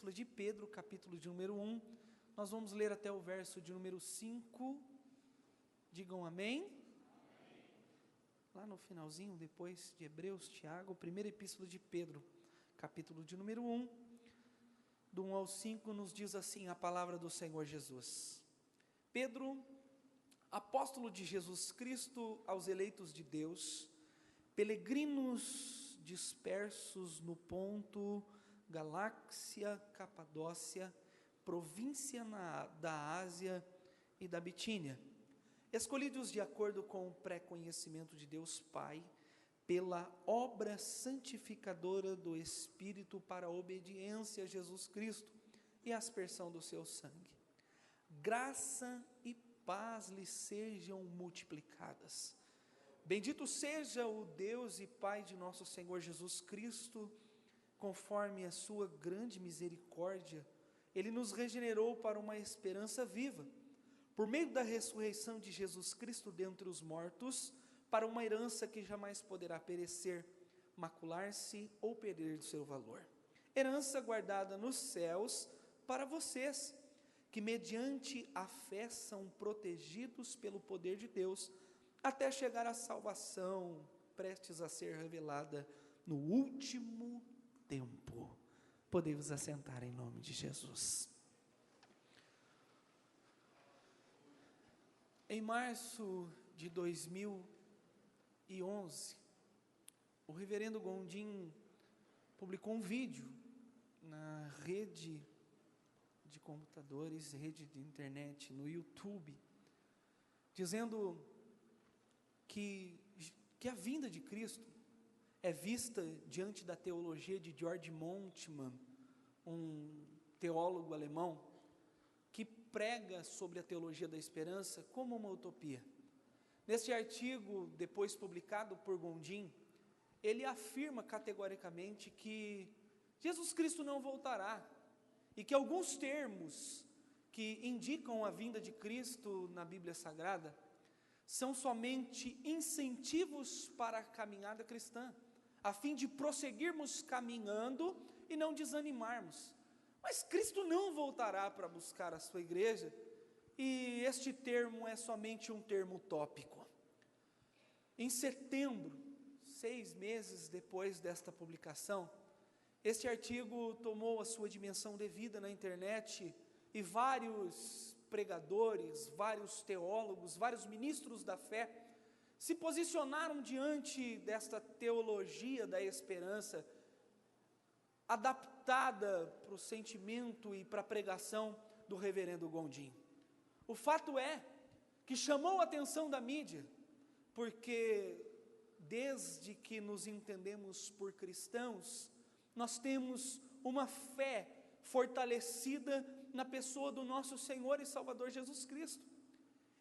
epístola de Pedro, capítulo de número 1, nós vamos ler até o verso de número 5, digam amém. Lá no finalzinho, depois de Hebreus, Tiago, primeira epístola de Pedro, capítulo de número 1, do 1 ao 5, nos diz assim a palavra do Senhor Jesus. Pedro, apóstolo de Jesus Cristo, aos eleitos de Deus, peregrinos dispersos no Ponto, Galácia, Capadócia, província da Ásia e da Bitínia, escolhidos de acordo com o pré-conhecimento de Deus Pai, pela obra santificadora do Espírito para a obediência a Jesus Cristo e a aspersão do seu sangue. Graça e paz lhes sejam multiplicadas. Bendito seja o Deus e Pai de nosso Senhor Jesus Cristo, conforme a sua grande misericórdia, Ele nos regenerou para uma esperança viva, por meio da ressurreição de Jesus Cristo dentre os mortos, para uma herança que jamais poderá perecer, macular-se ou perder o seu valor. Herança guardada nos céus para vocês, que mediante a fé são protegidos pelo poder de Deus, até chegar à salvação, prestes a ser revelada no último tempo. Podemos assentar em nome de Jesus. Em março de 2011, o reverendo Gondim publicou um vídeo na rede de computadores, rede de internet, no YouTube, dizendo que a vinda de Cristo é vista diante da teologia de George Montemann, um teólogo alemão, que prega sobre a teologia da esperança como uma utopia. Neste artigo, depois publicado por Gondim, ele afirma categoricamente que Jesus Cristo não voltará, e que alguns termos que indicam a vinda de Cristo na Bíblia Sagrada são somente incentivos para a caminhada cristã, a fim de prosseguirmos caminhando e não desanimarmos. Mas Cristo não voltará para buscar a sua igreja, e este termo é somente um termo utópico. Em setembro, 6 meses depois desta publicação, este artigo tomou a sua dimensão devida na internet, e vários pregadores, vários teólogos, vários ministros da fé se posicionaram diante desta teologia da esperança, adaptada para o sentimento e para a pregação do reverendo Gondim. O fato é que chamou a atenção da mídia, porque desde que nos entendemos por cristãos, nós temos uma fé fortalecida na pessoa do nosso Senhor e Salvador Jesus Cristo.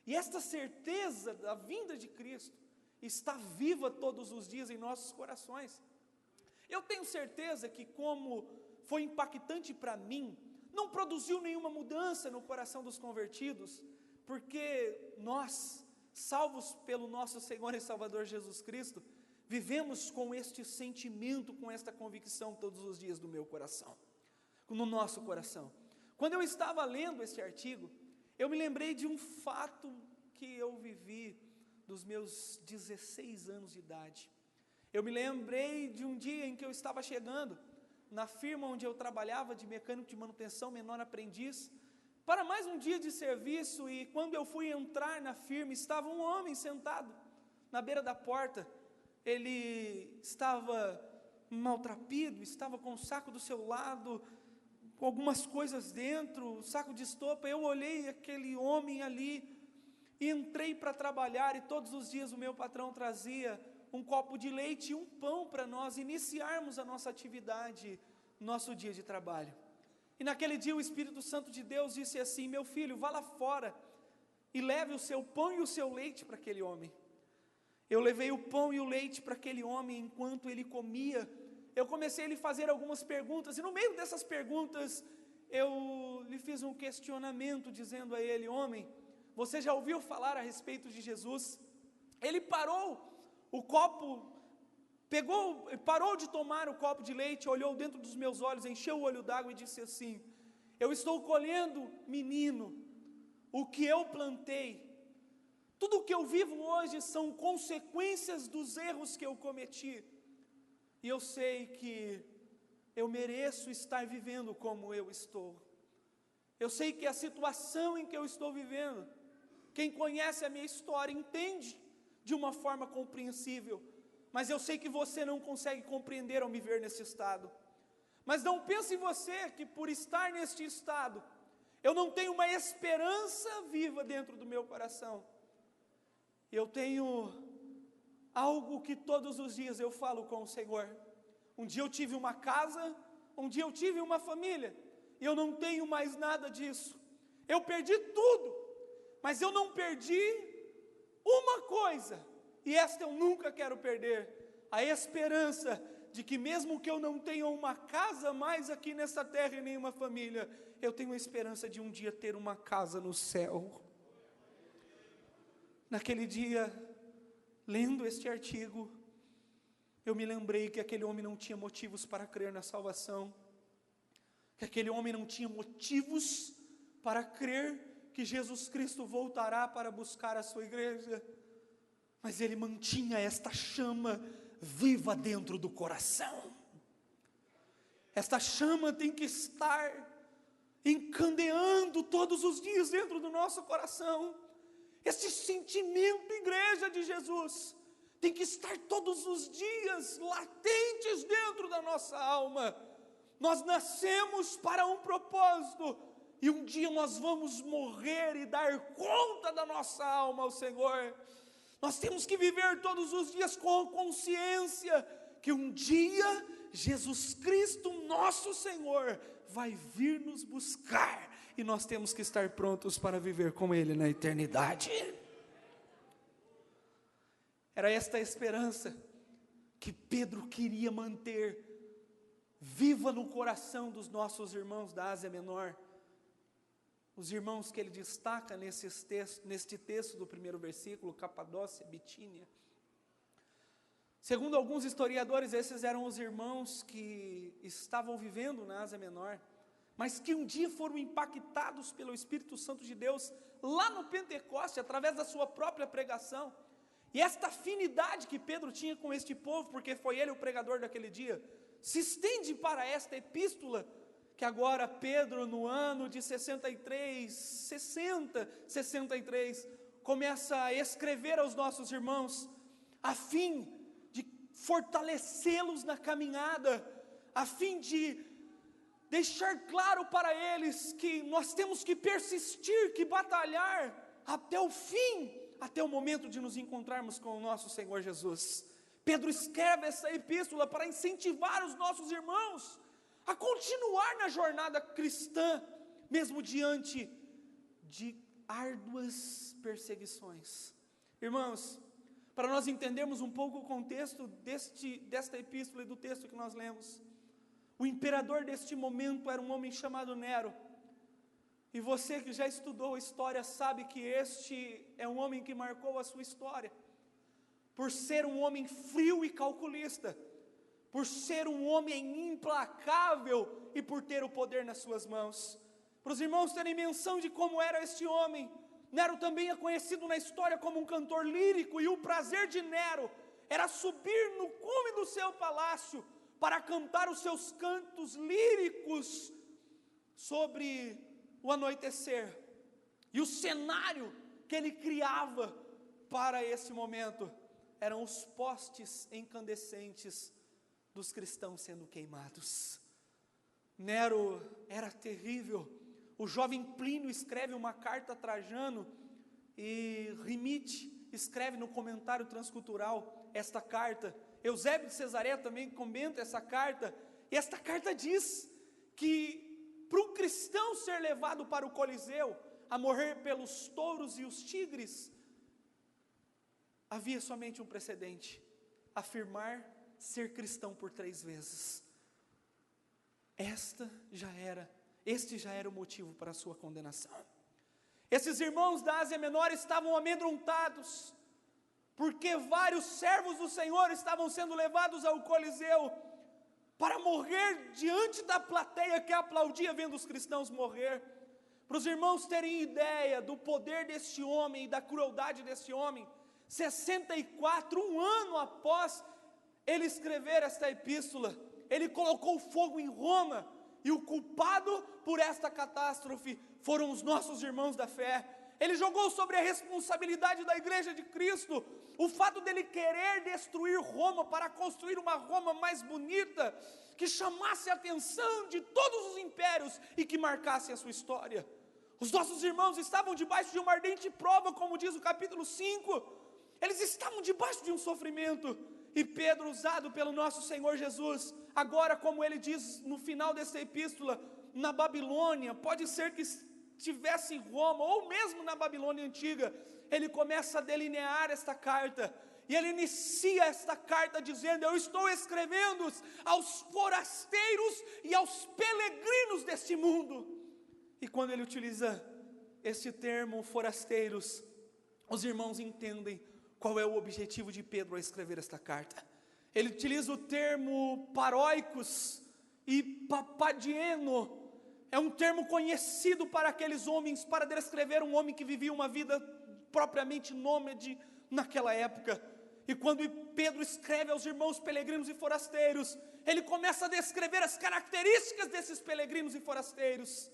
E esta certeza da vinda de Cristo está viva todos os dias em nossos corações. Eu tenho certeza que, como foi impactante para mim, não produziu nenhuma mudança no coração dos convertidos, porque nós, salvos pelo nosso Senhor e Salvador Jesus Cristo, vivemos com este sentimento, com esta convicção todos os dias do meu coração, no nosso coração. Quando eu estava lendo este artigo, eu me lembrei de um fato que eu vivi dos meus 16 anos de idade. Eu me lembrei de um dia em que eu estava chegando na firma onde eu trabalhava de mecânico de manutenção, menor aprendiz, para mais um dia de serviço, e quando eu fui entrar na firma, estava um homem sentado na beira da porta. Ele estava maltrapilho, estava com o saco do seu lado, com algumas coisas dentro, saco de estopa. Eu olhei aquele homem ali e entrei para trabalhar, e todos os dias o meu patrão trazia um copo de leite e um pão para nós iniciarmos a nossa atividade, nosso dia de trabalho. E naquele dia o Espírito Santo de Deus disse assim: meu filho, vá lá fora e leve o seu pão e o seu leite para aquele homem. Eu levei o pão e o leite para aquele homem. Enquanto ele comia, eu comecei a lhe fazer algumas perguntas, e no meio dessas perguntas, eu lhe fiz um questionamento, dizendo a ele: homem, você já ouviu falar a respeito de Jesus? Ele parou o copo parou de tomar o copo de leite, olhou dentro dos meus olhos, encheu o olho d'água e disse assim: eu estou colhendo, menino, o que eu plantei. Tudo o que eu vivo hoje são consequências dos erros que eu cometi. E eu sei que eu mereço estar vivendo como eu estou. Eu sei que a situação em que eu estou vivendo, quem conhece a minha história entende de uma forma compreensível, mas eu sei que você não consegue compreender ao me ver nesse estado. Mas não pense em você que por estar neste estado, eu não tenho uma esperança viva dentro do meu coração. Eu tenho algo que todos os dias eu falo com o Senhor. Um dia eu tive uma casa, um dia eu tive uma família, e eu não tenho mais nada disso. Eu perdi tudo, mas eu não perdi uma coisa, e esta eu nunca quero perder: a esperança de que mesmo que eu não tenha uma casa mais aqui nessa terra e nenhuma família, eu tenho a esperança de um dia ter uma casa no céu. Naquele dia, lendo este artigo, eu me lembrei que aquele homem não tinha motivos para crer na salvação, que aquele homem não tinha motivos para crer que Jesus Cristo voltará para buscar a sua igreja, mas ele mantinha esta chama viva dentro do coração. Esta chama tem que estar encandeando todos os dias dentro do nosso coração. Esse sentimento, igreja de Jesus, tem que estar todos os dias latentes dentro da nossa alma. Nós nascemos para um propósito, e um dia nós vamos morrer e dar conta da nossa alma ao Senhor. Nós temos que viver todos os dias com a consciência que um dia Jesus Cristo, nosso Senhor, vai vir nos buscar, e nós temos que estar prontos para viver com Ele na eternidade. Era esta a esperança que Pedro queria manter viva no coração dos nossos irmãos da Ásia Menor. Os irmãos que ele destaca neste texto do primeiro versículo: Capadócia, Bitínia. Segundo alguns historiadores, esses eram os irmãos que estavam vivendo na Ásia Menor, mas que um dia foram impactados pelo Espírito Santo de Deus, lá no Pentecoste, através da sua própria pregação. E esta afinidade que Pedro tinha com este povo, porque foi ele o pregador daquele dia, se estende para esta epístola, que agora Pedro, no ano de 63, começa a escrever aos nossos irmãos, a fim de fortalecê-los na caminhada, a fim de deixar claro para eles que nós temos que persistir, que batalhar até o fim, até o momento de nos encontrarmos com o nosso Senhor Jesus. Pedro escreve essa epístola para incentivar os nossos irmãos a continuar na jornada cristã, mesmo diante de árduas perseguições. Irmãos, para nós entendermos um pouco o contexto desta epístola e do texto que nós lemos, o imperador deste momento era um homem chamado Nero. E você que já estudou a história sabe que este é um homem que marcou a sua história, por ser um homem frio e calculista, por ser um homem implacável e por ter o poder nas suas mãos. Para os irmãos terem menção de como era este homem, Nero também é conhecido na história como um cantor lírico, e o prazer de Nero era subir no cume do seu palácio para cantar os seus cantos líricos sobre o anoitecer. E o cenário que ele criava para esse momento eram os postes incandescentes dos cristãos sendo queimados. Nero era terrível. O jovem Plínio escreve uma carta a Trajano, e Rimite escreve no comentário transcultural esta carta. Eusébio de Cesareia também comenta essa carta, e esta carta diz que para um cristão ser levado para o Coliseu, a morrer pelos touros e os tigres, havia somente um precedente: afirmar ser cristão por 3 vezes. Este já era o motivo para a sua condenação. Esses irmãos da Ásia Menor estavam amedrontados, porque vários servos do Senhor estavam sendo levados ao Coliseu para morrer diante da plateia que aplaudia vendo os cristãos morrer. Para os irmãos terem ideia do poder deste homem e da crueldade deste homem, 64, um ano após ele escrever esta epístola, ele colocou fogo em Roma, e o culpado por esta catástrofe foram os nossos irmãos da fé. Ele jogou sobre a responsabilidade da igreja de Cristo o fato dele querer destruir Roma para construir uma Roma mais bonita, que chamasse a atenção de todos os impérios e que marcasse a sua história. Os nossos irmãos estavam debaixo de uma ardente prova, como diz o capítulo 5, eles estavam debaixo de um sofrimento, e Pedro, usado pelo nosso Senhor Jesus, agora, como ele diz no final dessa epístola, na Babilônia, pode ser que estivesse em Roma, ou mesmo na Babilônia antiga, ele começa a delinear esta carta, e ele inicia esta carta dizendo: eu estou escrevendo aos forasteiros e aos peregrinos deste mundo. E quando ele utiliza esse termo, forasteiros, os irmãos entendem qual é o objetivo de Pedro ao escrever esta carta. Ele utiliza o termo paróicos e papadieno, é um termo conhecido para aqueles homens, para descrever um homem que vivia uma vida propriamente nômade naquela época. E quando Pedro escreve aos irmãos peregrinos e forasteiros, ele começa a descrever as características desses peregrinos e forasteiros.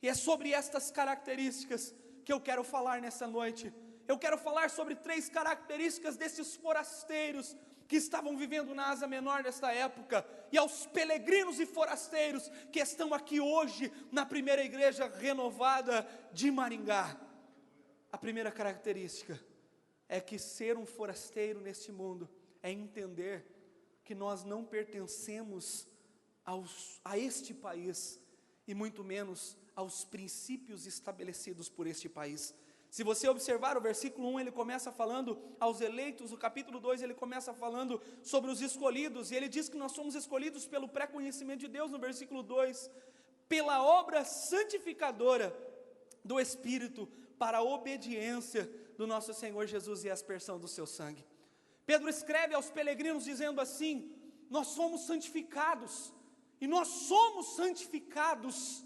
E é sobre estas características que eu quero falar nessa noite. Eu quero falar sobre 3 características desses forasteiros que estavam vivendo na Ásia Menor nesta época, e aos peregrinos e forasteiros que estão aqui hoje na primeira igreja renovada de Maringá. A primeira característica é que ser um forasteiro neste mundo é entender que nós não pertencemos a este país, e muito menos aos princípios estabelecidos por este país. Se você observar o versículo 1, ele começa falando aos eleitos, o capítulo 2 ele começa falando sobre os escolhidos, e ele diz que nós somos escolhidos pelo pré-conhecimento de Deus no versículo 2, pela obra santificadora do Espírito, para a obediência do nosso Senhor Jesus e a aspersão do seu sangue. Pedro escreve aos peregrinos dizendo assim: nós somos santificados, e nós somos santificados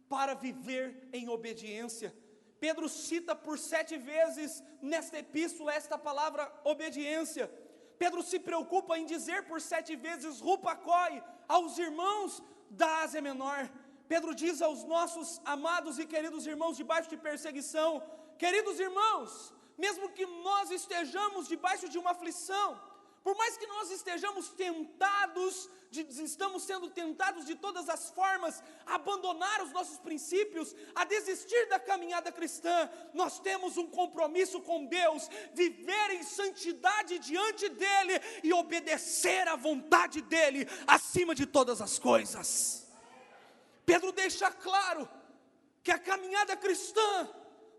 para viver em obediência. Pedro cita por 7 vezes nesta epístola esta palavra obediência. Pedro se preocupa em dizer por 7 vezes rupakoi aos irmãos da Ásia Menor. Pedro diz aos nossos amados e queridos irmãos debaixo de perseguição: queridos irmãos, mesmo que nós estejamos debaixo de uma aflição, por mais que nós estejamos estamos sendo tentados de todas as formas a abandonar os nossos princípios, a desistir da caminhada cristã, nós temos um compromisso com Deus, viver em santidade diante dEle e obedecer à vontade dEle acima de todas as coisas. Pedro deixa claro que a caminhada cristã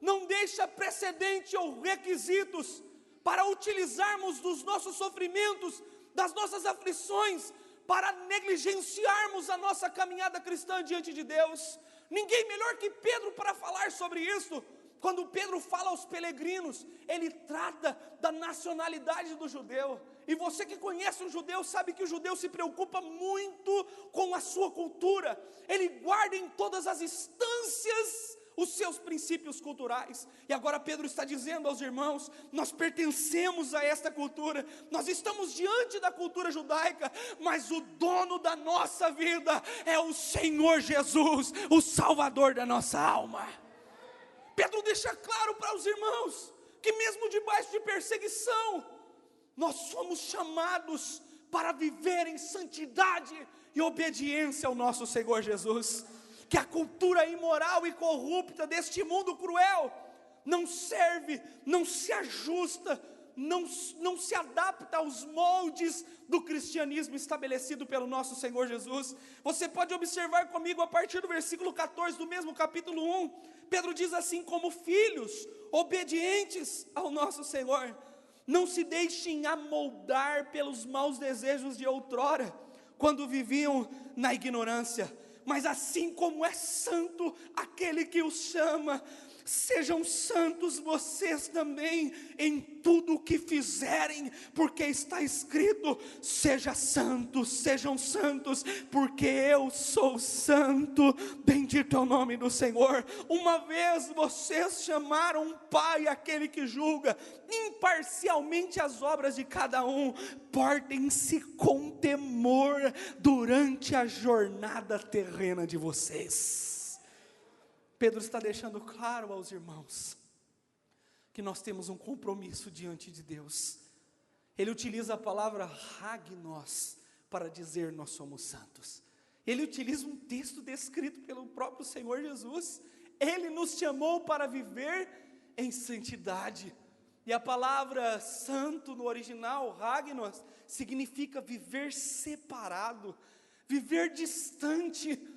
não deixa precedente ou requisitos para utilizarmos dos nossos sofrimentos, das nossas aflições, para negligenciarmos a nossa caminhada cristã diante de Deus. Ninguém melhor que Pedro para falar sobre isso. Quando Pedro fala aos peregrinos, ele trata da nacionalidade do judeu. E você que conhece um judeu sabe que o judeu se preocupa muito com a sua cultura. Ele guarda em todas as instâncias os seus princípios culturais. E agora Pedro está dizendo aos irmãos: nós pertencemos a esta cultura, nós estamos diante da cultura judaica, mas o dono da nossa vida é o Senhor Jesus, o Salvador da nossa alma. Pedro deixa claro para os irmãos que mesmo debaixo de perseguição, nós somos chamados para viver em santidade e obediência ao nosso Senhor Jesus. Que a cultura imoral e corrupta deste mundo cruel não serve, não se ajusta, não se adapta aos moldes do cristianismo estabelecido pelo nosso Senhor Jesus. Você pode observar comigo a partir do versículo 14 do mesmo capítulo 1, Pedro diz assim: como filhos obedientes ao nosso Senhor, não se deixem amoldar pelos maus desejos de outrora, quando viviam na ignorância. Mas assim como é santo aquele que os chama, Sejam santos vocês também em tudo o que fizerem, porque está escrito: sejam santos, porque eu sou santo. Bendito é o nome do Senhor. Uma vez vocês chamaram um pai aquele que julga imparcialmente as obras de cada um. Portem-se com temor durante a jornada terrena de vocês. Pedro está deixando claro aos irmãos que nós temos um compromisso diante de Deus. Ele utiliza a palavra hagnos para dizer nós somos santos. Ele utiliza um texto descrito pelo próprio Senhor Jesus. Ele nos chamou para viver em santidade. E a palavra santo no original, hagnos, significa viver separado, viver distante.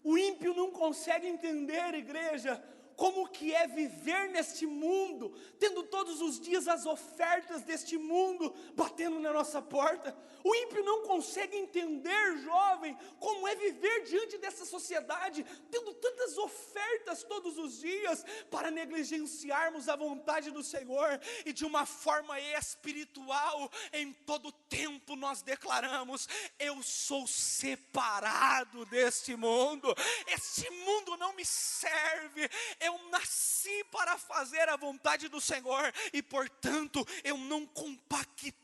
O ímpio não consegue entender, igreja, como que é viver neste mundo, tendo todos os dias as ofertas deste mundo batendo na nossa porta. O ímpio não consegue entender, jovem, como é viver diante dessa sociedade, tendo tantas ofertas todos os dias, para negligenciarmos a vontade do Senhor. E de uma forma espiritual, em todo tempo nós declaramos: eu sou separado deste mundo, este mundo não me serve. Eu nasci para fazer a vontade do Senhor, e portanto eu não compactuo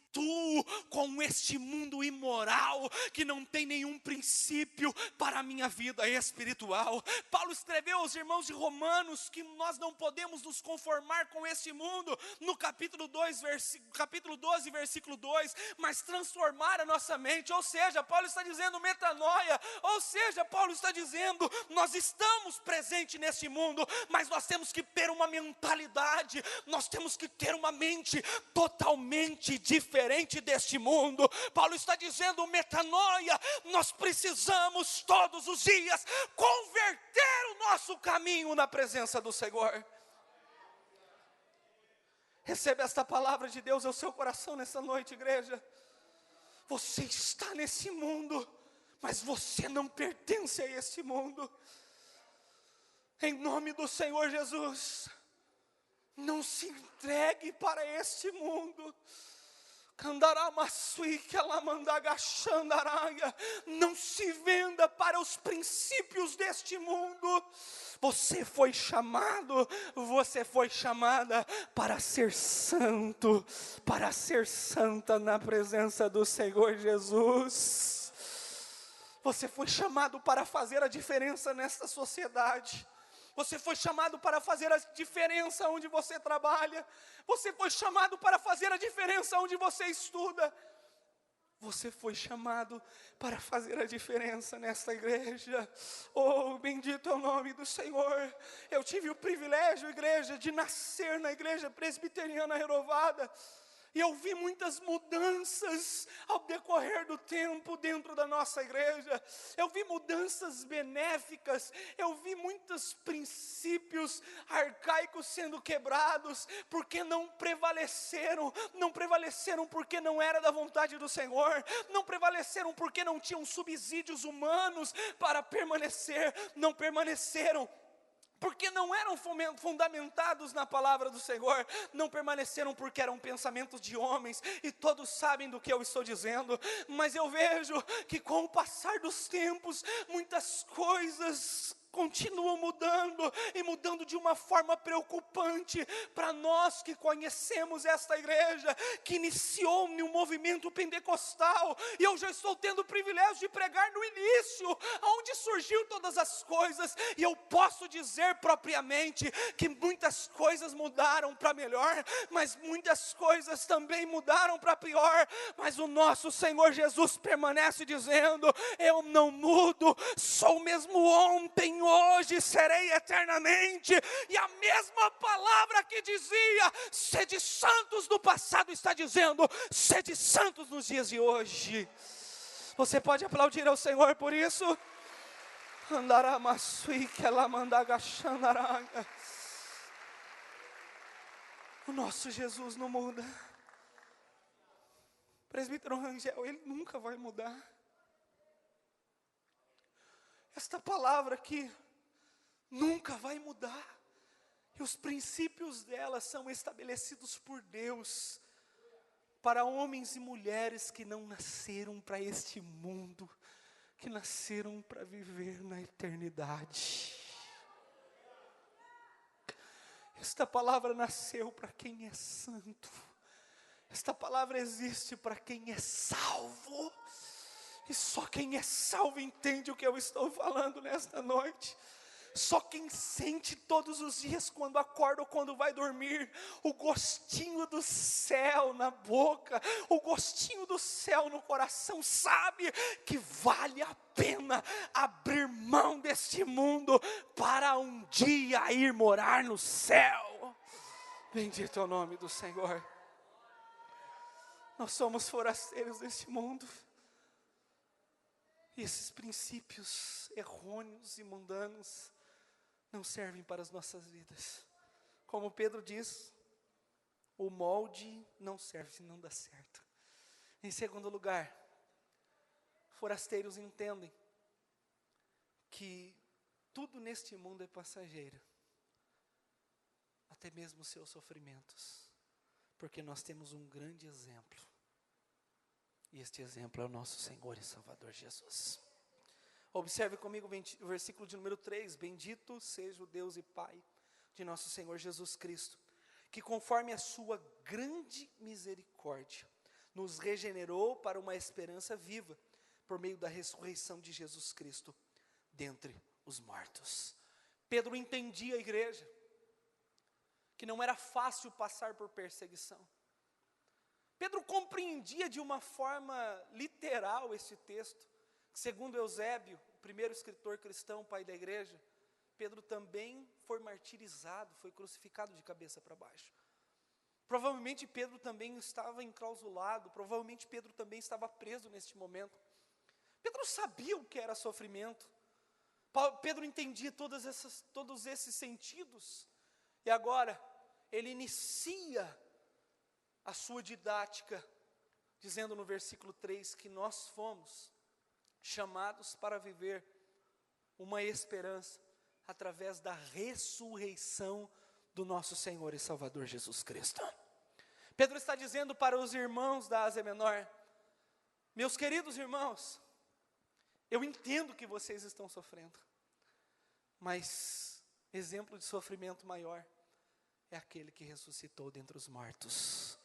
com este mundo imoral, que não tem nenhum princípio para a minha vida espiritual. Paulo escreveu aos irmãos de Romanos que nós não podemos nos conformar com este mundo, no capítulo 12, versículo 2, mas transformar a nossa mente. Ou seja, Paulo está dizendo metanoia, ou seja, Paulo está dizendo, nós estamos presentes neste mundo, mas nós temos que ter uma mentalidade, nós temos que ter uma mente totalmente diferente deste mundo. Paulo está dizendo metanoia, nós precisamos todos os dias converter o nosso caminho na presença do Senhor. Receba esta palavra de Deus ao seu coração nessa noite, igreja. Você está nesse mundo, mas você não pertence a este mundo. Em nome do Senhor Jesus, não se entregue para este mundo. Não se venda para os princípios deste mundo. Você foi chamado, você foi chamada para ser santo, para ser santa na presença do Senhor Jesus. Você foi chamado para fazer a diferença nesta sociedade. Você foi chamado para fazer a diferença onde você trabalha. Você foi chamado para fazer a diferença onde você estuda. Você foi chamado para fazer a diferença nesta igreja. Oh, bendito é o nome do Senhor. Eu tive o privilégio, igreja, de nascer na igreja presbiteriana renovada. E eu vi muitas mudanças ao decorrer do tempo dentro da nossa igreja. Eu vi mudanças benéficas. Eu vi muitos princípios arcaicos sendo quebrados, porque não prevaleceram. Não prevaleceram porque não era da vontade do Senhor. Não prevaleceram porque não tinham subsídios humanos para permanecer. Não permaneceram porque não eram fundamentados na palavra do Senhor. Não permaneceram porque eram pensamentos de homens, e todos sabem do que eu estou dizendo. Mas eu vejo que com o passar dos tempos, muitas coisas continuam mudando, e mudando de uma forma preocupante. Para nós que conhecemos esta igreja, que iniciou um movimento pentecostal, e eu já estou tendo o privilégio de pregar no início, onde surgiu todas as coisas, e eu posso dizer propriamente que muitas coisas mudaram para melhor, mas muitas coisas também mudaram para pior. Mas o nosso Senhor Jesus permanece dizendo: eu não mudo, sou o mesmo ontem, hoje, serei eternamente. E a mesma palavra que dizia sede santos no passado, está dizendo sede santos nos dias de hoje. Você pode aplaudir ao Senhor por isso? O nosso Jesus não muda. Presbítero Rangel, ele nunca vai mudar. Esta palavra aqui nunca vai mudar. E os princípios dela são estabelecidos por Deus para homens e mulheres que não nasceram para este mundo, que nasceram para viver na eternidade. Esta palavra nasceu para quem é santo. Esta palavra existe para quem é salvo. E só quem é salvo entende o que eu estou falando nesta noite. Só quem sente todos os dias, quando acorda ou quando vai dormir, o gostinho do céu na boca, o gostinho do céu no coração, sabe que vale a pena abrir mão deste mundo para um dia ir morar no céu. Bendito é o nome do Senhor. Nós somos forasteiros deste mundo. E esses princípios errôneos e mundanos não servem para as nossas vidas. Como Pedro diz, o molde não serve se não dá certo. Em segundo lugar, forasteiros entendem que tudo neste mundo é passageiro, até mesmo os seus sofrimentos, porque nós temos um grande exemplo, e este exemplo é o nosso Senhor e Salvador Jesus. Observe comigo o versículo de número 3, bendito seja o Deus e Pai de nosso Senhor Jesus Cristo, que conforme a sua grande misericórdia, nos regenerou para uma esperança viva, por meio da ressurreição de Jesus Cristo, dentre os mortos. Pedro entendia a igreja, que não era fácil passar por perseguição. Pedro compreendia de uma forma literal esse texto. Segundo Eusébio, o primeiro escritor cristão, pai da igreja, Pedro também foi martirizado, foi crucificado de cabeça para baixo. Provavelmente Pedro também estava enclausulado, provavelmente Pedro também estava preso neste momento. Pedro sabia o que era sofrimento. Pedro entendia todos esses sentidos. E agora, ele inicia a sua didática, dizendo no versículo 3 que nós fomos chamados para viver uma esperança através da ressurreição do nosso Senhor e Salvador Jesus Cristo. Pedro está dizendo para os irmãos da Ásia Menor: meus queridos irmãos, eu entendo que vocês estão sofrendo, mas exemplo de sofrimento maior é aquele que ressuscitou dentre os mortos,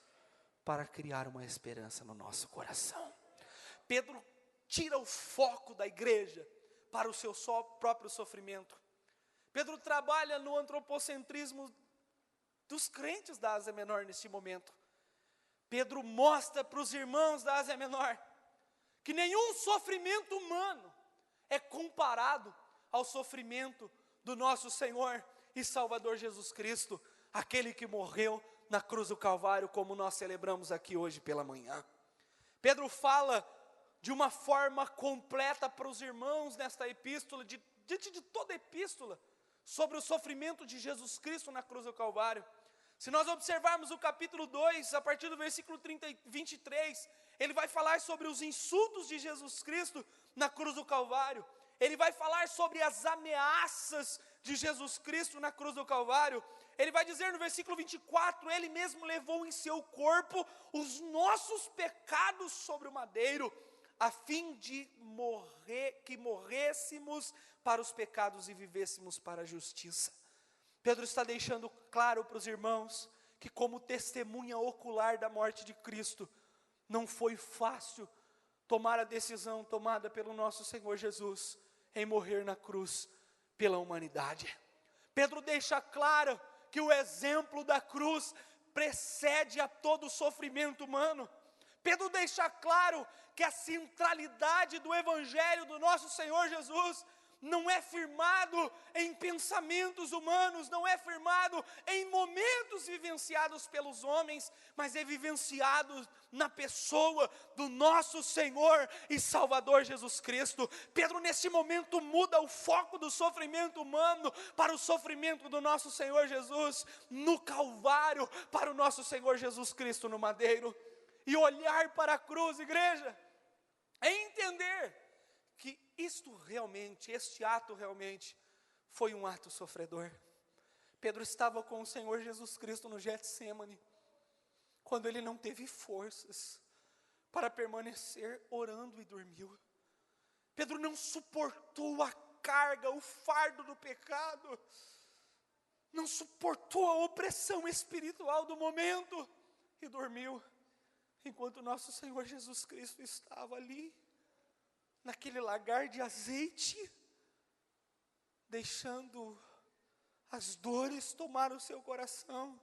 para criar uma esperança no nosso coração. Pedro tira o foco da igreja para o seu próprio sofrimento. Pedro trabalha no antropocentrismo dos crentes da Ásia Menor neste momento. Pedro mostra para os irmãos da Ásia Menor que nenhum sofrimento humano é comparado ao sofrimento do nosso Senhor e Salvador Jesus Cristo, aquele que morreu na cruz do Calvário, como nós celebramos aqui hoje pela manhã. Pedro fala de uma forma completa para os irmãos nesta epístola, diante de toda a epístola, sobre o sofrimento de Jesus Cristo na cruz do Calvário. Se nós observarmos o capítulo 2, a partir do versículo 23, ele vai falar sobre os insultos de Jesus Cristo na cruz do Calvário. Ele vai falar sobre as ameaças de Jesus Cristo na cruz do Calvário. Ele vai dizer no versículo 24, ele mesmo levou em seu corpo os nossos pecados sobre o madeiro, a fim de que morrêssemos para os pecados e vivêssemos para a justiça. Pedro está deixando claro para os irmãos que, como testemunha ocular da morte de Cristo, não foi fácil tomar a decisão tomada pelo nosso Senhor Jesus em morrer na cruz pela humanidade. Pedro deixa claro que o exemplo da cruz precede a todo o sofrimento humano. Pedro deixa claro que a centralidade do evangelho do nosso Senhor Jesus não é firmado em pensamentos humanos, não é firmado em momentos vivenciados pelos homens, mas é vivenciado na pessoa do nosso Senhor e Salvador Jesus Cristo. Pedro nesse momento muda o foco do sofrimento humano para o sofrimento do nosso Senhor Jesus no Calvário, para o nosso Senhor Jesus Cristo no madeiro. E olhar para a cruz, igreja, é entender que este ato realmente foi um ato sofredor. Pedro estava com o Senhor Jesus Cristo no Getsêmani, quando ele não teve forças para permanecer orando e dormiu. Pedro não suportou a carga, o fardo do pecado, não suportou a opressão espiritual do momento e dormiu, enquanto nosso Senhor Jesus Cristo estava ali, naquele lagar de azeite, deixando as dores tomar o seu coração.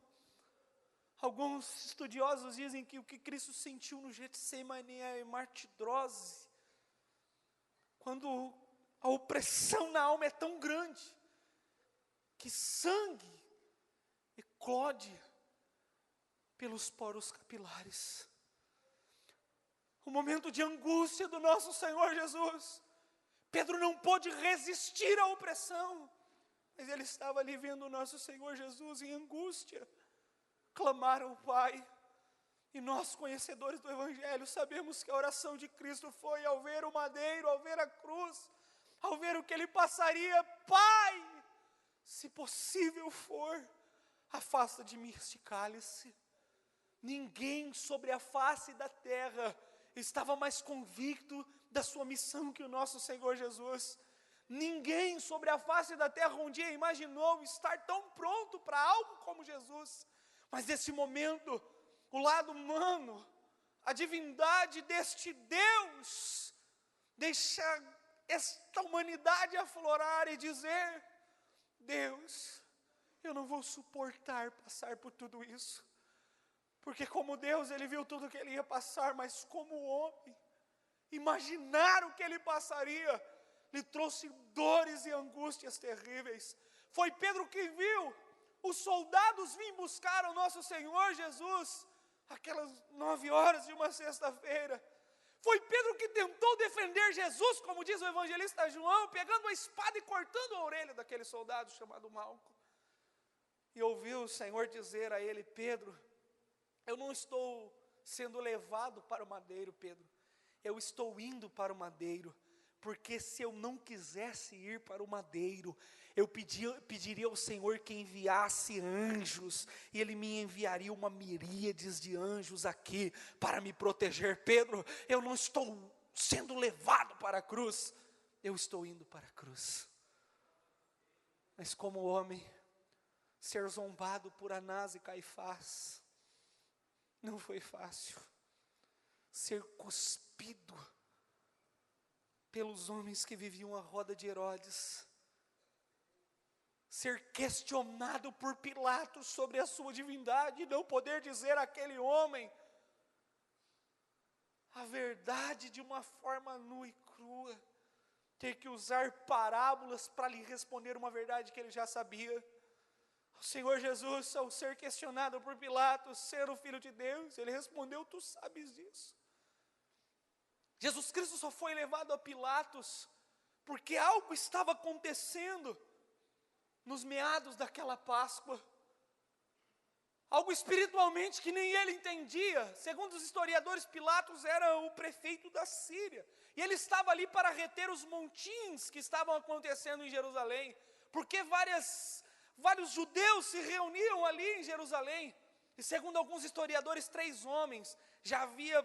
Alguns estudiosos dizem que o que Cristo sentiu no Getsemane é martidrose, quando a opressão na alma é tão grande, que sangue eclode pelos poros capilares. O momento de angústia do nosso Senhor Jesus, Pedro não pôde resistir à opressão, mas ele estava ali vendo o nosso Senhor Jesus em angústia, clamar ao Pai. E nós, conhecedores do Evangelho, sabemos que a oração de Cristo foi ao ver o madeiro, ao ver a cruz, ao ver o que ele passaria: Pai, se possível for, afasta de mim este cálice. Ninguém sobre a face da terra estava mais convicto da sua missão que o nosso Senhor Jesus. Ninguém sobre a face da terra um dia imaginou estar tão pronto para algo como Jesus. Mas nesse momento, o lado humano, a divindade deste Deus, deixa esta humanidade aflorar e dizer: Deus, eu não vou suportar passar por tudo isso. Porque como Deus, ele viu tudo que ele ia passar, mas como homem, imaginar o que ele passaria, lhe trouxe dores e angústias terríveis. Foi Pedro que viu os soldados virem buscar o nosso Senhor Jesus, aquelas 9 horas de uma sexta-feira. Foi Pedro que tentou defender Jesus, como diz o evangelista João, pegando a espada e cortando a orelha daquele soldado chamado Malco. E ouviu o Senhor dizer a ele: Pedro, eu não estou sendo levado para o madeiro, Pedro. Eu estou indo para o madeiro, porque se eu não quisesse ir para o madeiro, eu pediria ao Senhor que enviasse anjos, e Ele me enviaria uma miríades de anjos aqui para me proteger. Pedro, eu não estou sendo levado para a cruz, eu estou indo para a cruz. Mas como homem, ser zombado por Anás e Caifás não foi fácil. Ser cuspido pelos homens que viviam à roda de Herodes, ser questionado por Pilatos sobre a sua divindade, e não poder dizer àquele homem a verdade de uma forma nua e crua, ter que usar parábolas para lhe responder uma verdade que ele já sabia. O Senhor Jesus, ao ser questionado por Pilatos, ser o Filho de Deus, ele respondeu: tu sabes disso. Jesus Cristo só foi levado a Pilatos porque algo estava acontecendo nos meados daquela Páscoa, algo espiritualmente que nem ele entendia. Segundo os historiadores, Pilatos era o prefeito da Síria, e ele estava ali para reter os montins que estavam acontecendo em Jerusalém, porque vários judeus se reuniam ali em Jerusalém, e segundo alguns historiadores, 3 homens já havia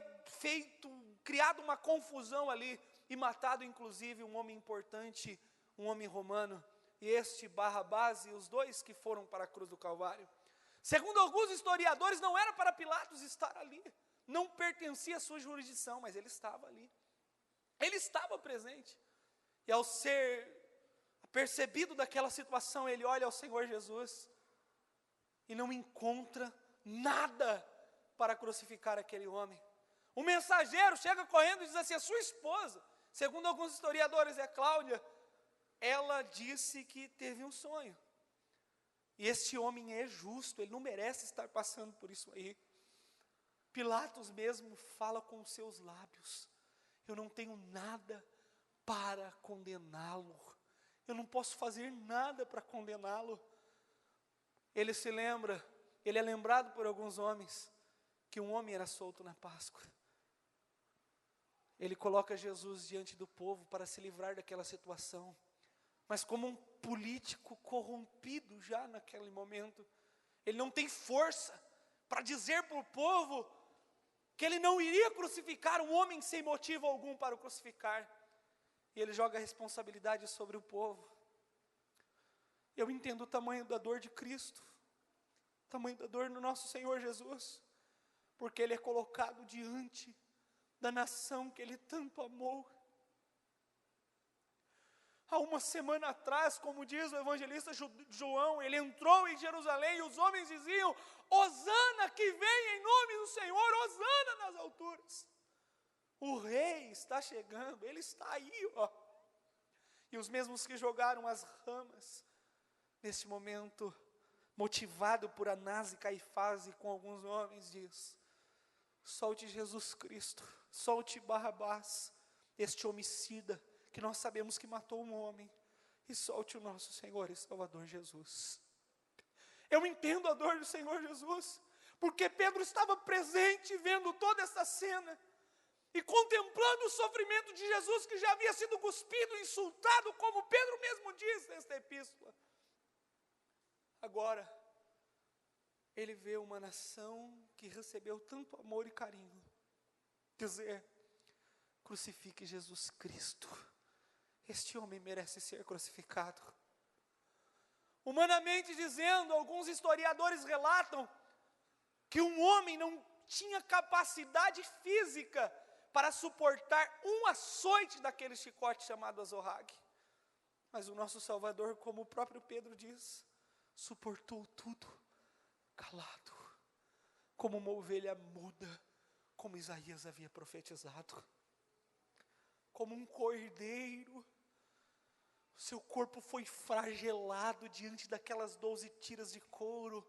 criado uma confusão ali, e matado inclusive um homem importante, um homem romano, e este Barrabás, e os 2 que foram para a cruz do Calvário. Segundo alguns historiadores, não era para Pilatos estar ali, não pertencia à sua jurisdição, mas ele estava ali, ele estava presente, e ao ser percebido daquela situação, ele olha ao Senhor Jesus, e não encontra nada para crucificar aquele homem. O mensageiro chega correndo e diz assim: a sua esposa, segundo alguns historiadores, é Cláudia, ela disse que teve um sonho, e este homem é justo, ele não merece estar passando por isso aí. Pilatos mesmo fala com os seus lábios: eu não tenho nada para condená-lo, eu não posso fazer nada para condená-lo. Ele se lembra, ele é lembrado por alguns homens, que um homem era solto na Páscoa. Ele coloca Jesus diante do povo para se livrar daquela situação. mas como um político corrompido já naquele momento. Ele não tem força para dizer para o povo que ele não iria crucificar um homem sem motivo algum para o crucificar. E ele joga a responsabilidade sobre o povo. Eu entendo o tamanho da dor de Cristo, o tamanho da dor do nosso Senhor Jesus, porque Ele é colocado diante da nação que Ele tanto amou. Há uma semana atrás, como diz o evangelista João, ele entrou em Jerusalém e os homens diziam: Hosana que vem em nome do Senhor, Hosana nas alturas. O rei está chegando, ele está aí, ó. E os mesmos que jogaram as ramas, nesse momento, motivado por Anás e Caifás e com alguns homens, diz: solte Jesus Cristo, solte Barrabás, este homicida, que nós sabemos que matou um homem, e solte o nosso Senhor e Salvador Jesus. Eu entendo a dor do Senhor Jesus, porque Pedro estava presente, vendo toda essa cena, e contemplando o sofrimento de Jesus, que já havia sido cuspido, insultado, como Pedro mesmo diz nesta epístola. Agora, ele vê uma nação que recebeu tanto amor e carinho, dizer: crucifique Jesus Cristo, este homem merece ser crucificado. Humanamente dizendo, alguns historiadores relatam que um homem não tinha capacidade física para suportar um açoite daquele chicote chamado azorrague. Mas o nosso Salvador, como o próprio Pedro diz, suportou tudo calado, como uma ovelha muda, como Isaías havia profetizado. Como um cordeiro, seu corpo foi flagelado diante daquelas 12 tiras de couro,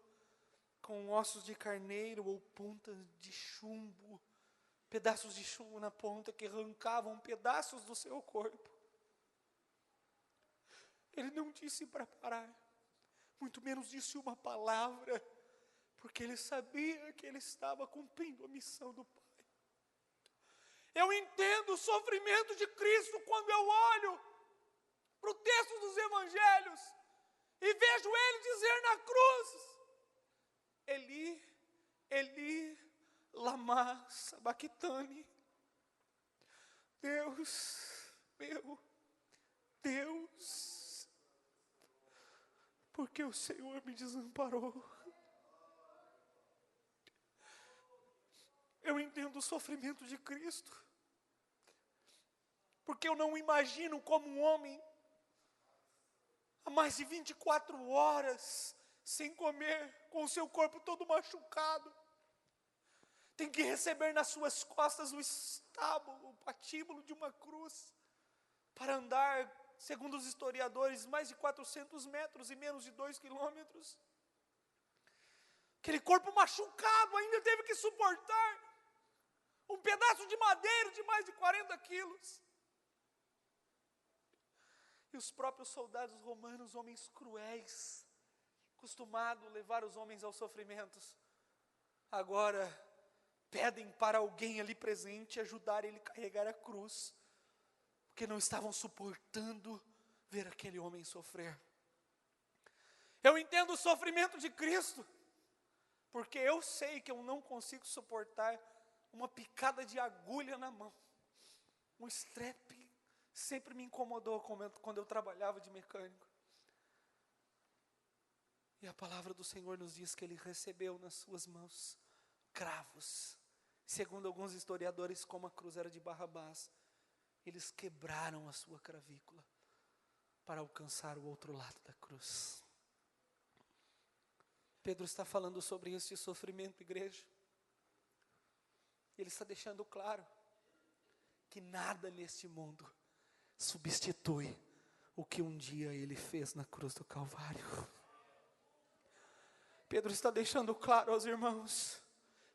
com ossos de carneiro ou pontas de chumbo, pedaços de chumbo na ponta que arrancavam pedaços do seu corpo. Ele não disse para parar, muito menos disse uma palavra, porque ele sabia que ele estava cumprindo a missão do Pai. Eu entendo o sofrimento de Cristo quando eu olho para o texto dos evangelhos e vejo Ele dizer na cruz: Eli, Eli, lama sabachthani. Deus, meu Deus, porque o Senhor me desamparou. Eu entendo o sofrimento de Cristo, porque eu não imagino como um homem, há mais de 24 horas, sem comer, com o seu corpo todo machucado, tem que receber nas suas costas o estábulo, o patíbulo de uma cruz, para andar, segundo os historiadores, mais de 400 metros e menos de 2 quilômetros. Aquele corpo machucado ainda teve que suportar um pedaço de madeira de mais de 40 quilos. E os próprios soldados romanos, homens cruéis, acostumados a levar os homens aos sofrimentos, agora pedem para alguém ali presente ajudar ele a carregar a cruz, porque não estavam suportando ver aquele homem sofrer. Eu entendo o sofrimento de Cristo, porque eu sei que eu não consigo suportar uma picada de agulha na mão. Um estrepe sempre me incomodou quando eu trabalhava de mecânico. E a palavra do Senhor nos diz que Ele recebeu nas suas mãos cravos. Segundo alguns historiadores, como a cruz era de Barrabás, eles quebraram a sua cravícula para alcançar o outro lado da cruz. Pedro está falando sobre este sofrimento, igreja. Ele está deixando claro que nada neste mundo substitui o que um dia Ele fez na cruz do Calvário. Pedro está deixando claro aos irmãos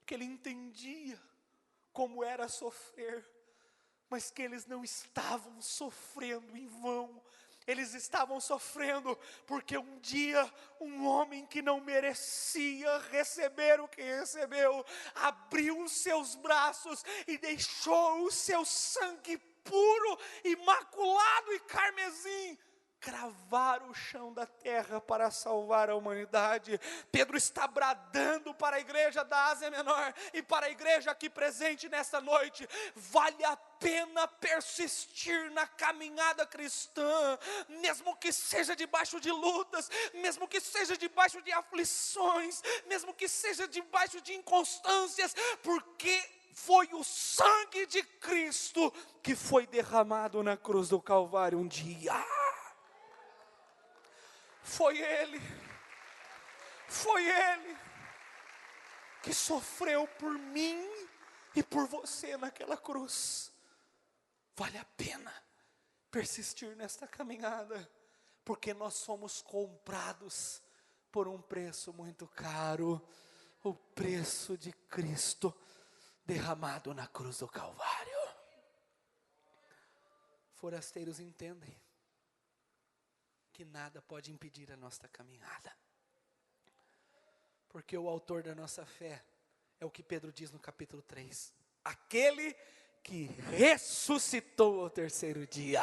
que ele entendia como era sofrer, mas que eles não estavam sofrendo em vão. Eles estavam sofrendo porque um dia um homem que não merecia receber o que recebeu, abriu os seus braços e deixou o seu sangue puro, imaculado e carmesim cravar o chão da terra para salvar a humanidade. Pedro está bradando para a igreja da Ásia Menor e para a igreja aqui presente nesta noite: vale a pena persistir na caminhada cristã, mesmo que seja debaixo de lutas, mesmo que seja debaixo de aflições, mesmo que seja debaixo de inconstâncias, porque foi o sangue de Cristo que foi derramado na cruz do Calvário um dia. Foi Ele que sofreu por mim e por você naquela cruz. Vale a pena persistir nesta caminhada, porque nós somos comprados por um preço muito caro, o preço de Cristo derramado na cruz do Calvário. Forasteiros entendem que nada pode impedir a nossa caminhada, porque o autor da nossa fé é o que Pedro diz no capítulo 3, aquele que ressuscitou ao terceiro dia,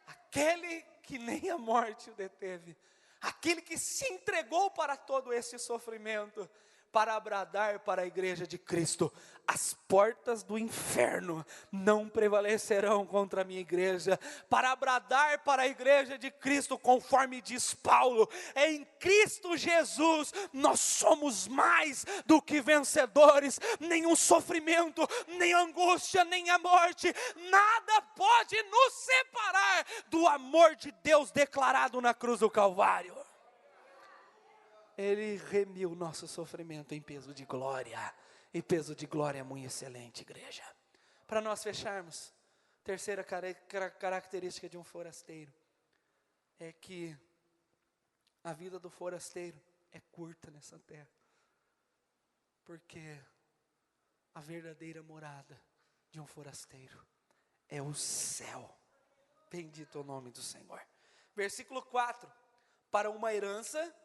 aquele que nem a morte o deteve, aquele que se entregou para todo esse sofrimento, para bradar para a igreja de Cristo: as portas do inferno não prevalecerão contra a minha igreja. Para bradar para a igreja de Cristo, conforme diz Paulo, em Cristo Jesus nós somos mais do que vencedores. Nenhum sofrimento, nem angústia, nem a morte, nada pode nos separar do amor de Deus declarado na cruz do Calvário. Ele remiu nosso sofrimento em peso de glória, e peso de glória muito excelente, igreja. Para nós fecharmos, terceira característica de um forasteiro é que a vida do forasteiro é curta nessa terra, porque a verdadeira morada de um forasteiro é o céu. Bendito é o nome do Senhor. Versículo 4: para uma herança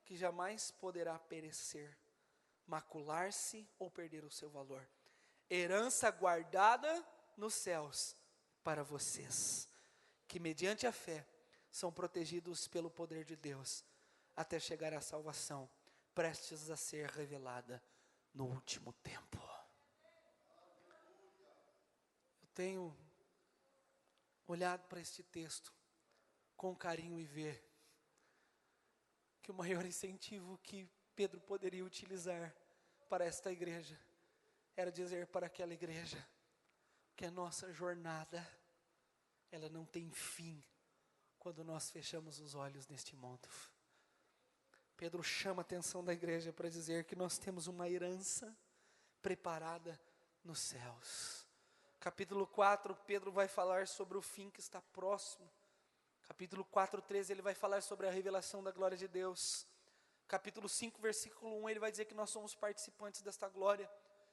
que jamais poderá perecer, macular-se ou perder o seu valor, herança guardada nos céus para vocês, que mediante a fé são protegidos pelo poder de Deus, até chegar à salvação, prestes a ser revelada no último tempo. Eu tenho olhado para este texto com carinho e ver que o maior incentivo que Pedro poderia utilizar para esta igreja era dizer para aquela igreja que a nossa jornada, ela não tem fim quando nós fechamos os olhos neste mundo. Pedro chama a atenção da igreja para dizer que nós temos uma herança preparada nos céus. Capítulo 4, Pedro vai falar sobre o fim que está próximo. Capítulo 4:13, ele vai falar sobre a revelação da glória de Deus. Capítulo 5, versículo 1, ele vai dizer que nós somos participantes desta glória.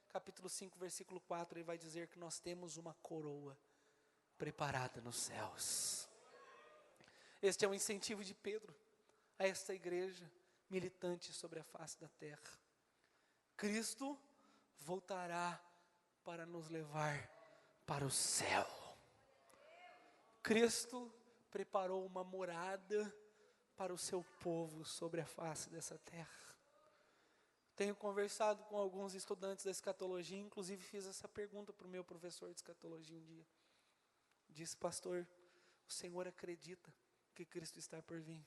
Capítulo 5, versículo 4, ele vai dizer que nós temos uma coroa preparada nos céus. Este é o incentivo de Pedro a esta igreja militante sobre a face da terra. Cristo voltará para nos levar para o céu. Cristo preparou uma morada para o seu povo sobre a face dessa terra. Tenho conversado com alguns estudantes da escatologia, inclusive fiz essa pergunta para o meu professor de escatologia um dia. Disse: pastor, o senhor acredita que Cristo está por vir?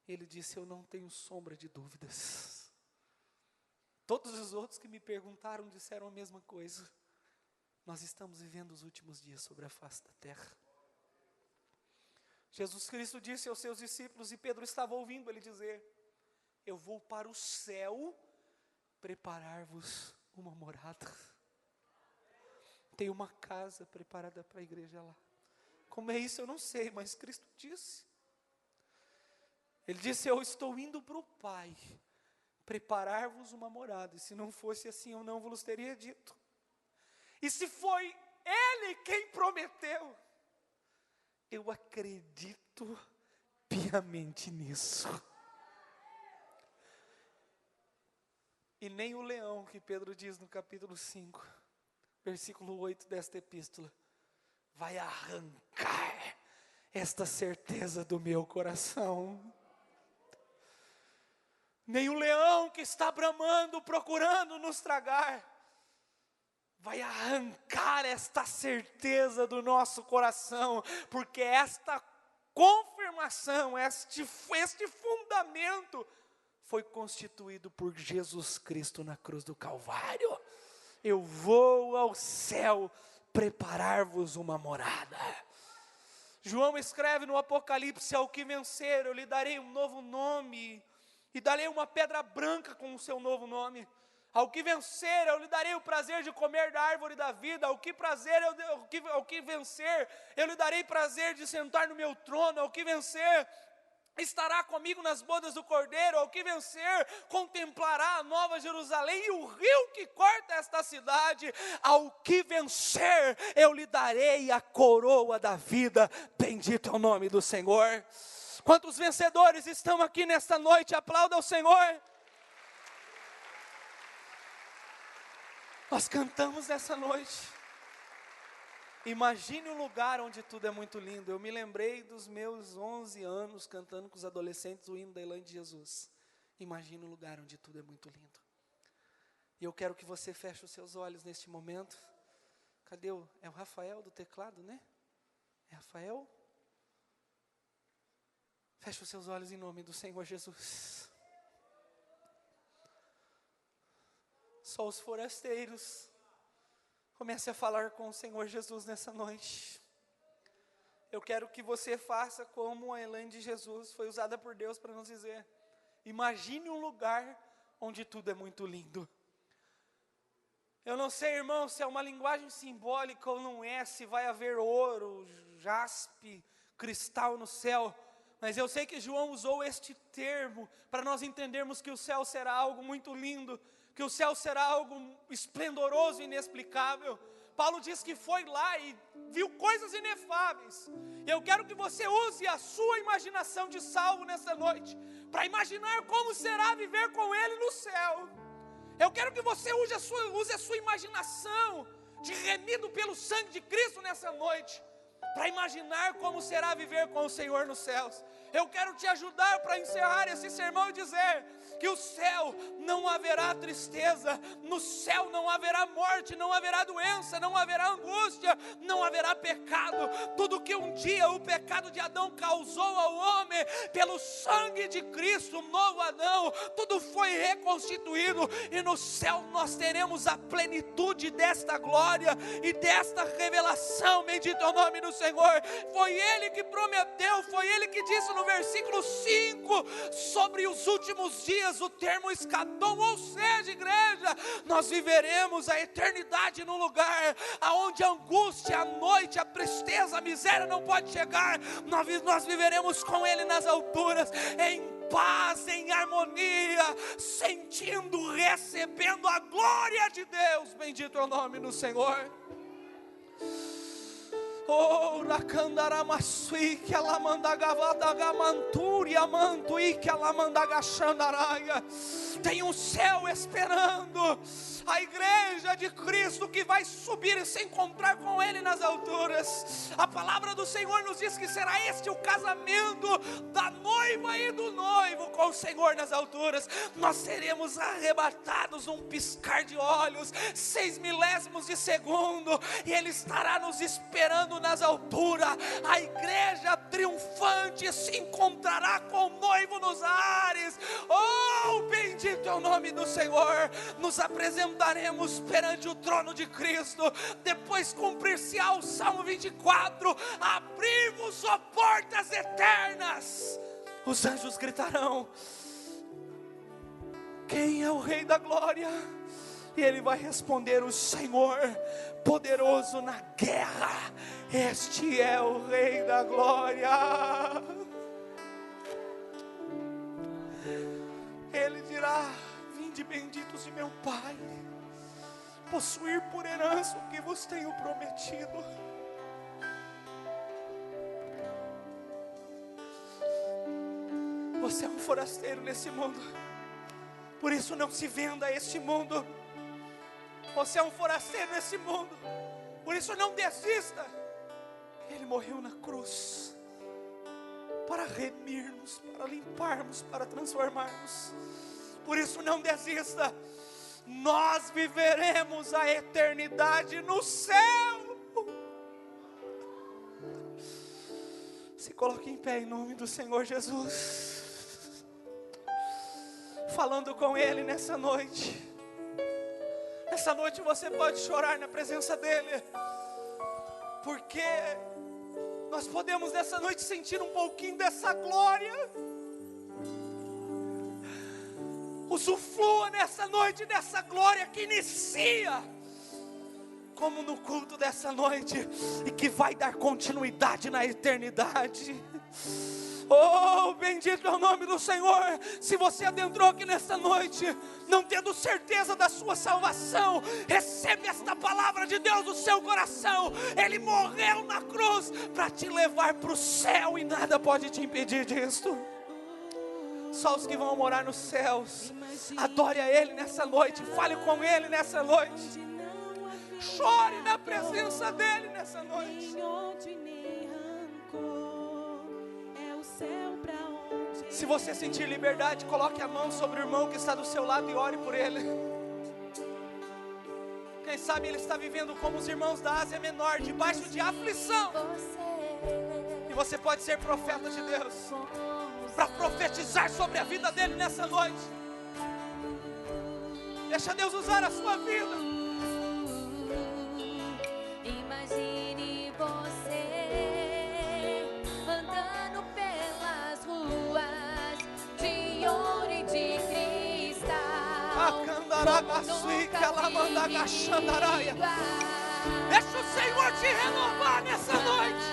Ele disse: eu não tenho sombra de dúvidas. Todos os outros que me perguntaram disseram a mesma coisa. Nós estamos vivendo os últimos dias sobre a face da terra. Jesus Cristo disse aos seus discípulos, e Pedro estava ouvindo ele dizer: eu vou para o céu preparar-vos uma morada. Tem uma casa preparada para a igreja lá. Como é isso eu não sei, mas Cristo disse. Ele disse: eu estou indo para o Pai preparar-vos uma morada, e se não fosse assim eu não vos teria dito. E se foi Ele quem prometeu, eu acredito piamente nisso. E nem o leão, que Pedro diz no capítulo 5, versículo 8 desta epístola, vai arrancar esta certeza do meu coração. Nem o leão que está bramando, procurando nos tragar, vai arrancar esta certeza do nosso coração, porque esta confirmação, este fundamento, foi constituído por Jesus Cristo na cruz do Calvário. Eu vou ao céu preparar-vos uma morada. João escreve no Apocalipse: ao que vencer, eu lhe darei um novo nome, e darei uma pedra branca com o seu novo nome. Ao que vencer, eu lhe darei o prazer de comer da árvore da vida. Ao que vencer, eu lhe darei prazer de sentar no meu trono. Ao que vencer, estará comigo nas bodas do Cordeiro. Ao que vencer, contemplará a nova Jerusalém e o rio que corta esta cidade. Ao que vencer, eu lhe darei a coroa da vida. Bendito é o nome do Senhor. Quantos vencedores estão aqui nesta noite? Aplauda ao Senhor. Nós cantamos nessa noite. Imagine um lugar onde tudo é muito lindo. Eu me lembrei dos meus 11 anos cantando com os adolescentes o hino da Elaine de Jesus. Imagine um lugar onde tudo é muito lindo. E eu quero que você feche os seus olhos neste momento. Cadê é o Rafael do teclado, né? É Rafael? Feche os seus olhos em nome do Senhor Jesus. Só os forasteiros. Comece a falar com o Senhor Jesus nessa noite. Eu quero que você faça como a Elaine de Jesus foi usada por Deus para nos dizer. Imagine um lugar onde tudo é muito lindo. Eu não sei, irmão, se é uma linguagem simbólica ou não é, se vai haver ouro, jaspe, cristal no céu. Mas eu sei que João usou este termo para nós entendermos que o céu será algo muito lindo, que o céu será algo esplendoroso e inexplicável. Paulo diz que foi lá e viu coisas inefáveis. Eu quero que você use a sua imaginação de salvo nessa noite, para imaginar como será viver com Ele no céu. Eu quero que você use a sua imaginação de remido pelo sangue de Cristo nessa noite, para imaginar como será viver com o Senhor nos céus. Eu quero te ajudar para encerrar esse sermão e dizer que o céu não haverá tristeza, no céu não haverá morte, não haverá doença, não haverá angústia, não haverá pecado. Tudo que um dia o pecado de Adão causou ao homem, pelo sangue de Cristo, um novo Adão, tudo foi reconstituído, e no céu nós teremos a plenitude desta glória e desta revelação. Bendito é o nome do Senhor. Foi Ele que prometeu, foi Ele que disse no versículo 5, sobre os últimos dias, o termo escadom, ou seja, igreja, nós viveremos a eternidade num lugar aonde a angústia, a noite, a tristeza, a miséria não pode chegar. Nós viveremos com Ele nas alturas, em paz, em harmonia, sentindo, recebendo a glória de Deus. Bendito é o nome do Senhor. Oh, Rakandaramasui, que ela manda gavadagamanturia, mantui, que ela manda gachandaraia. Tem um céu esperando a igreja de Cristo que vai subir e se encontrar com Ele nas alturas. A palavra do Senhor nos diz que será este o casamento da noiva e do noivo com o Senhor nas alturas. Nós seremos arrebatados num piscar de olhos, 6 milésimos de segundo, e Ele estará nos esperando nas alturas. A igreja triunfante se encontrará com o noivo nos ares. Oh, bendito é o nome do Senhor. Nos apresentaremos perante o trono de Cristo. Depois cumprir-se-á o Salmo 24: abri-vos, ó portas eternas. Os anjos gritarão: quem é o Rei da Glória? E Ele vai responder: o Senhor poderoso na guerra, este é o Rei da Glória. Ele dirá: vinde benditos de meu Pai, possuir por herança o que vos tenho prometido. Você é um forasteiro nesse mundo, por isso não se venda a este mundo. Você é um forasteiro nesse mundo, por isso não desista. Ele morreu na cruz para remir-nos, para limparmos, para transformarmos. Por isso não desista, nós viveremos a eternidade no céu. Se coloque em pé em nome do Senhor Jesus, falando com Ele nessa noite. Essa noite você pode chorar na presença dEle, porque nós podemos nessa noite sentir um pouquinho dessa glória. Usufrua nessa noite dessa glória que inicia como no culto dessa noite e que vai dar continuidade na eternidade. Oh, bendito é o nome do Senhor. Se você adentrou aqui nesta noite não tendo certeza da sua salvação, recebe esta palavra de Deus no seu coração. Ele morreu na cruz para te levar para o céu e nada pode te impedir disso. Só os que vão morar nos céus. Adore a Ele nessa noite, fale com Ele nessa noite, chore na presença dEle nessa noite. Se você sentir liberdade, coloque a mão sobre o irmão que está do seu lado e ore por ele. Quem sabe ele está vivendo como os irmãos da Ásia Menor, debaixo de aflição. E você pode ser profeta de Deus, para profetizar sobre a vida dele nessa noite. Deixa Deus usar a sua vida. Imagine você andando pelas ruas de ouro e de cristal. Deixa o Senhor te renovar nessa noite.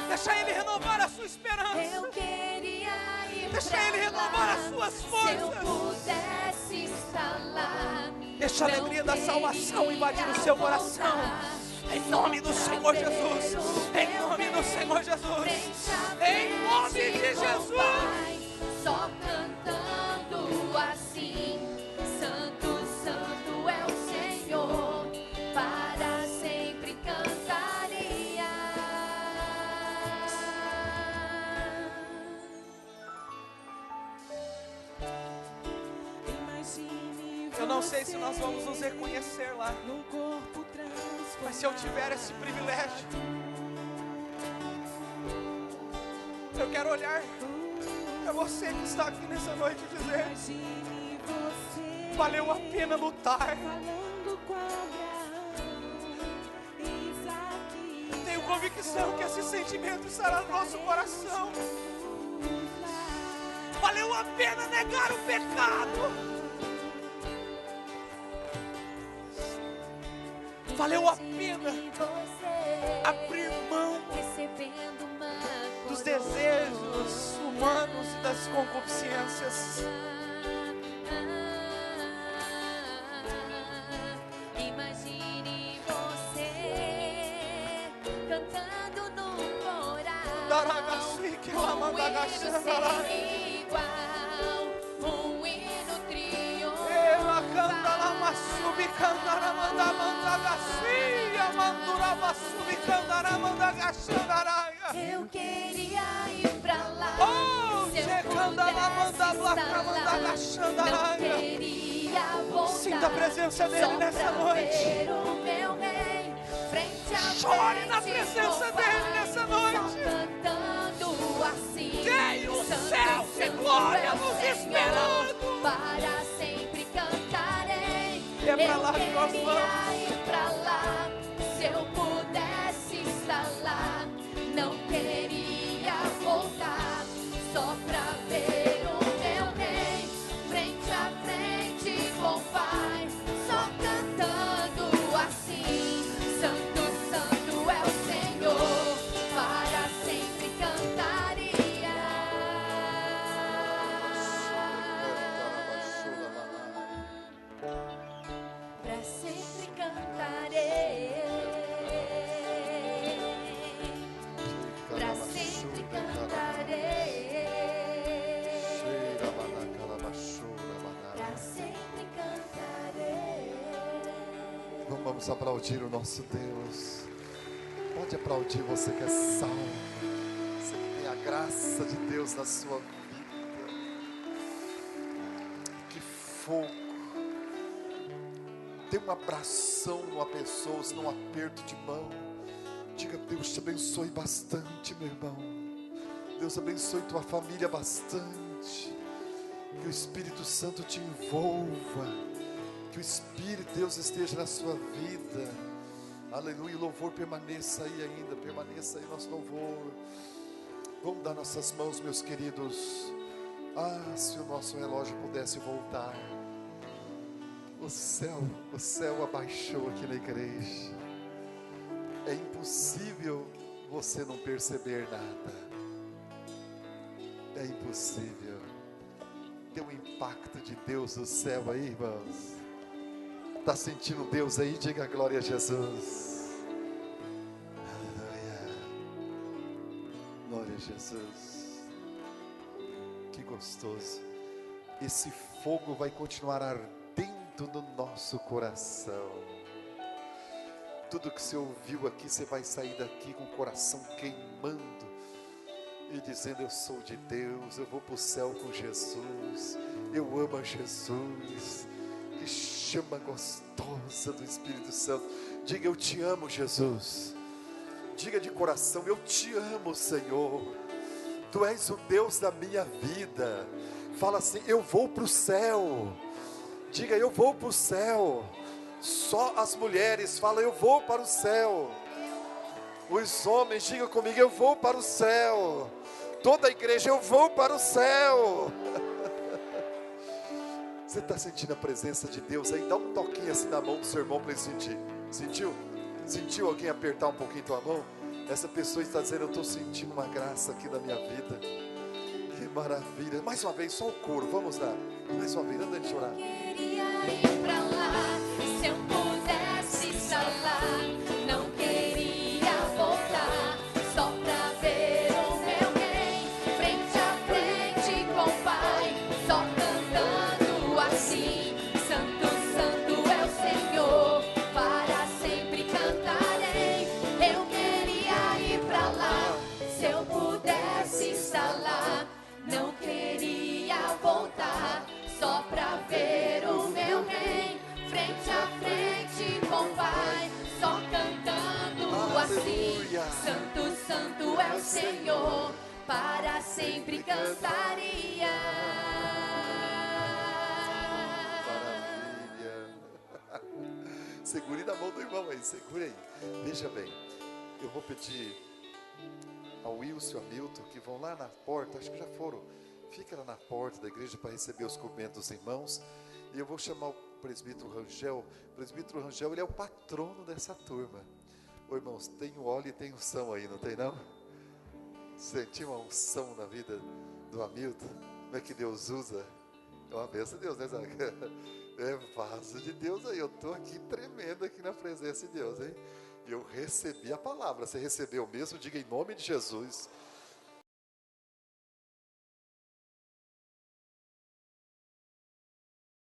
Deixa Ele renovar a sua esperança. Eu queria ir. Deixa Ele renovar as suas forças. Se eu pudesse estar lá. Deixa a alegria da salvação invadir o seu coração. Em nome do Senhor Jesus. Em nome do Senhor Jesus. Em nome de Jesus. Só cantando assim: Santo, Santo é o Senhor, para sempre cantaria. Eu não sei se nós vamos nos reconhecer lá, mas se eu tiver esse privilégio, eu quero olhar para você que está aqui nessa noite e dizer: valeu a pena lutar. Tenho convicção que esse sentimento estará no nosso coração. Valeu a pena negar o pecado. Valeu a pena abrir mão dos desejos humanos e das concupiscências. Imagine você cantando no coral, um hino triunfal. Ela canta lá, mas subi cantará, manda eu queria ir pra lá. Oh, se eu pudesse estar lá, não queria voltar. Sinta a presença dele só nessa pra noite. ver o meu rei frente a Chore frente na presença com dele Pai, nessa só noite. cantando assim: Tem o Santo, céu de Santo glória é o nos Senhor, esperando. para sempre cantarei. E é pra lá que nós Eu vamos. queria ir pra lá, se eu pudesse estar lá, não queria voltar, só pra ver o meu rei frente a frente com o Pai, só cantando assim: Santo, Santo é o Senhor, para sempre cantaria. Pra sempre cantarei. Pra sempre cantarei. Pra sempre cantarei. Vamos aplaudir o nosso Deus. Pode aplaudir, você que é salvo. a graça de Deus na sua vida. Que fogo. Dê um abração numa pessoa, num aperto de mão. Diga: Deus te abençoe bastante, meu irmão. Deus abençoe tua família bastante. Que o Espírito Santo te envolva. Que o Espírito de Deus esteja na sua vida. Aleluia. O louvor permaneça aí ainda. Permaneça aí nosso louvor. Vamos dar nossas mãos, meus queridos. Ah, se o nosso relógio pudesse voltar. O céu abaixou aqui na igreja. É impossível você não perceber nada. É impossível. Tem um impacto de Deus no céu aí, irmãos. Está sentindo Deus aí? Diga glória a Jesus. Aleluia. Glória a Jesus. Que gostoso. Esse fogo vai continuar ardendo no nosso coração. Tudo que você ouviu aqui, você vai sair daqui com o coração queimando e dizendo: eu sou de Deus, eu vou para o céu com Jesus, eu amo a Jesus. Que chama gostosa do Espírito Santo. Diga: eu te amo, Jesus. Diga de coração: eu te amo, Senhor. Tu és o Deus da minha vida. Fala assim: eu vou para o céu. Diga: eu vou para o céu. Só as mulheres falam: eu vou para o céu. Os homens, digam comigo: eu vou para o céu. Toda a igreja: eu vou para o céu. Você está sentindo a presença de Deus aí? Dá um toquinho assim na mão do seu irmão para ele sentir. Sentiu? Sentiu alguém apertar um pouquinho tua mão? Essa pessoa está dizendo: eu estou sentindo uma graça aqui na minha vida. Que maravilha. Mais uma vez, só o coro, vamos lá. Mais uma vez, anda de chorar. Queria ir pra lá, se eu pudesse estar lá. Não queria voltar, só pra ver o meu rei, frente a frente com o Pai, só cantando assim: Santo, Santo é o Senhor, para sempre cantarei. Eu queria ir pra lá, se eu pudesse estar lá. Não queria voltar, só pra ver o meu rei, frente a frente com o Pai, só cantando assim: Santo, Santo é o Senhor, para sempre cantaria. Maravilha. Segure na mão do irmão aí, segure aí. Veja bem, eu vou pedir ao Wilson e ao Milton que vão lá na porta, acho que já foram. Fica lá na porta da igreja para receber os cumprimentos dos irmãos. E eu vou chamar o presbítero Rangel. O presbítero Rangel, ele é o patrono dessa turma. Ô irmãos, tem o óleo e tem unção aí, não tem não? Sentiu uma unção na vida do Hamilton? Como é que Deus usa? É uma bênção de Deus, né, Zaca? É vaso de Deus aí. Eu estou aqui tremendo aqui na presença de Deus, hein? Eu recebi a palavra. Você recebeu mesmo? Diga em nome de Jesus.